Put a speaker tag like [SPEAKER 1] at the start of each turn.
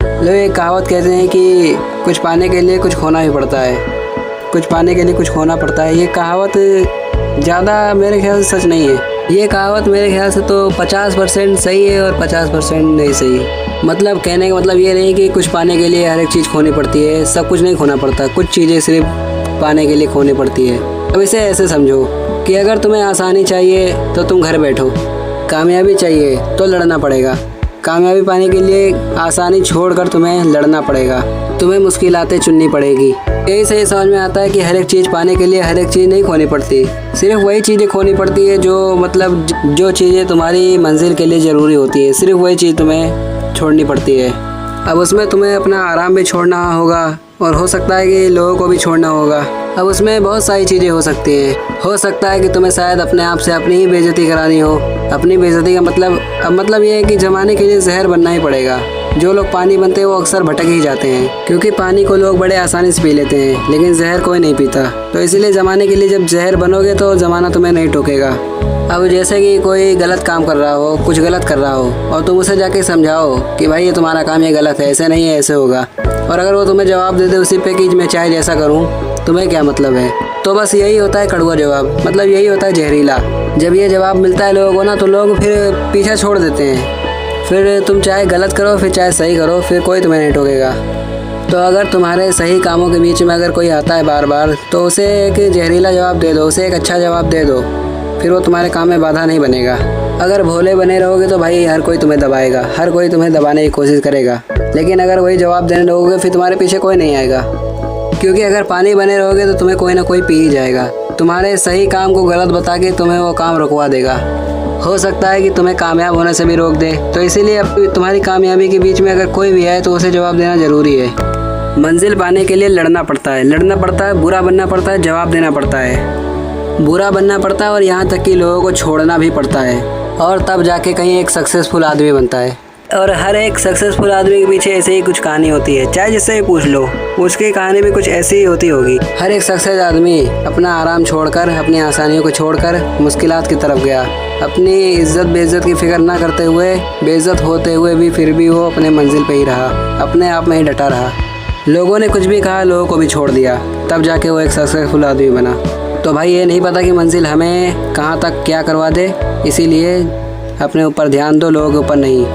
[SPEAKER 1] लोग एक कहावत कहते हैं कि कुछ पाने के लिए कुछ खोना भी पड़ता है, कुछ पाने के लिए कुछ खोना पड़ता है। ये कहावत ज़्यादा मेरे ख्याल से सच नहीं है। ये कहावत मेरे ख्याल से तो 50% सही है और 50% नहीं सही। मतलब कहने का मतलब ये नहीं कि कुछ पाने के लिए हर एक चीज़ खोनी पड़ती है, सब कुछ नहीं खोना पड़ता। कुछ चीज़ें सिर्फ पाने के लिए खोनी पड़ती है। अब इसे ऐसे समझो कि अगर तुम्हें आसानी चाहिए तो तुम घर बैठो, कामयाबी चाहिए तो लड़ना पड़ेगा। कामयाबी पाने के लिए आसानी छोड़कर तुम्हें लड़ना पड़ेगा, तुम्हें मुश्किलातें चुननी पड़ेगी। यही से समझ में आता है कि हर एक चीज़ पाने के लिए हर एक चीज़ नहीं खोनी पड़ती, सिर्फ वही चीज़ें खोनी पड़ती है जो चीज़ें तुम्हारी मंजिल के लिए ज़रूरी होती है, सिर्फ वही चीज़ तुम्हें छोड़नी पड़ती है। अब उसमें तुम्हें अपना आराम भी छोड़ना होगा और हो सकता है कि लोगों को भी छोड़ना होगा। अब उसमें बहुत सारी चीज़ें हो सकती हैं। हो सकता है कि तुम्हें शायद अपने आप से अपनी ही बेइज्जती करानी हो। अपनी बेइज्जती का मतलब ये है कि जमाने के लिए जहर बनना ही पड़ेगा। जो लोग पानी बनते हैं वो अक्सर भटक ही जाते हैं, क्योंकि पानी को लोग बड़े आसानी से पी लेते हैं, लेकिन जहर कोई नहीं पीता। तो इसीलिए ज़माने के लिए जब जहर बनोगे तो ज़माना तुम्हें नहीं टोकेगा। अब जैसे कि कोई गलत काम कर रहा हो, कुछ गलत कर रहा हो, और तुम उसे जाके समझाओ कि भाई ये तुम्हारा काम ये गलत है, ऐसे नहीं है, ऐसे होगा। और अगर वो तुम्हें जवाब दे दे उसी पे कि मैं चाहे जैसा करूँ, तुम्हें क्या मतलब है, तो बस यही होता है कड़वा जवाब। मतलब यही होता है जहरीला। जब ये जवाब मिलता है लोगों को ना, तो लोग फिर पीछा छोड़ देते हैं। फिर तुम चाहे गलत करो फिर चाहे सही करो, फिर कोई तुम्हें नहीं टोकेगा। तो अगर तुम्हारे सही कामों के बीच में अगर कोई आता है बार बार, तो उसे एक जहरीला जवाब दे दो, उसे एक अच्छा जवाब दे दो, फिर वो तुम्हारे काम में बाधा नहीं बनेगा। अगर भोले बने रहोगे तो भाई हर कोई तुम्हें दबाएगा, हर कोई तुम्हें दबाने की कोशिश करेगा। लेकिन अगर वही जवाब देने लगोगे फिर तुम्हारे पीछे कोई नहीं आएगा, क्योंकि अगर पानी बने रहोगे तो तुम्हें कोई ना कोई पी ही जाएगा। तुम्हारे सही काम को गलत बता के तुम्हें वो काम रुकवा देगा। हो सकता है कि तुम्हें कामयाब होने से भी रोक दे। तो इसीलिए अब तुम्हारी कामयाबी के बीच में अगर कोई भी आए तो उसे जवाब देना ज़रूरी है। मंजिल पाने के लिए लड़ना पड़ता है, बुरा बनना पड़ता है, जवाब देना पड़ता है, बुरा बनना पड़ता है, और यहाँ तक कि लोगों को छोड़ना भी पड़ता है, और तब जाके कहीं एक सक्सेसफुल आदमी बनता है। और हर एक सक्सेसफुल आदमी के पीछे ऐसे ही कुछ कहानी होती है, चाहे जिससे भी पूछ लो उसकी कहानी भी कुछ ऐसी ही होती होगी। हर एक सक्सेस आदमी अपना आराम छोड़कर, अपनी आसानियों को छोड़कर मुश्किलात की तरफ गया। अपनी इज्जत बेइज्जत की फिक्र ना करते हुए, बेइज्जत होते हुए भी फिर भी वो अपने मंजिल पे ही रहा, अपने आप में ही डटा रहा। लोगों ने कुछ भी कहा, लोगों को भी छोड़ दिया, तब जाके वो एक सक्सेसफुल आदमी बना। तो भाई ये नहीं पता कि मंजिल हमें कहाँ तक क्या करवा दे, इसीलिए अपने ऊपर ध्यान दो, लोगों के ऊपर नहीं।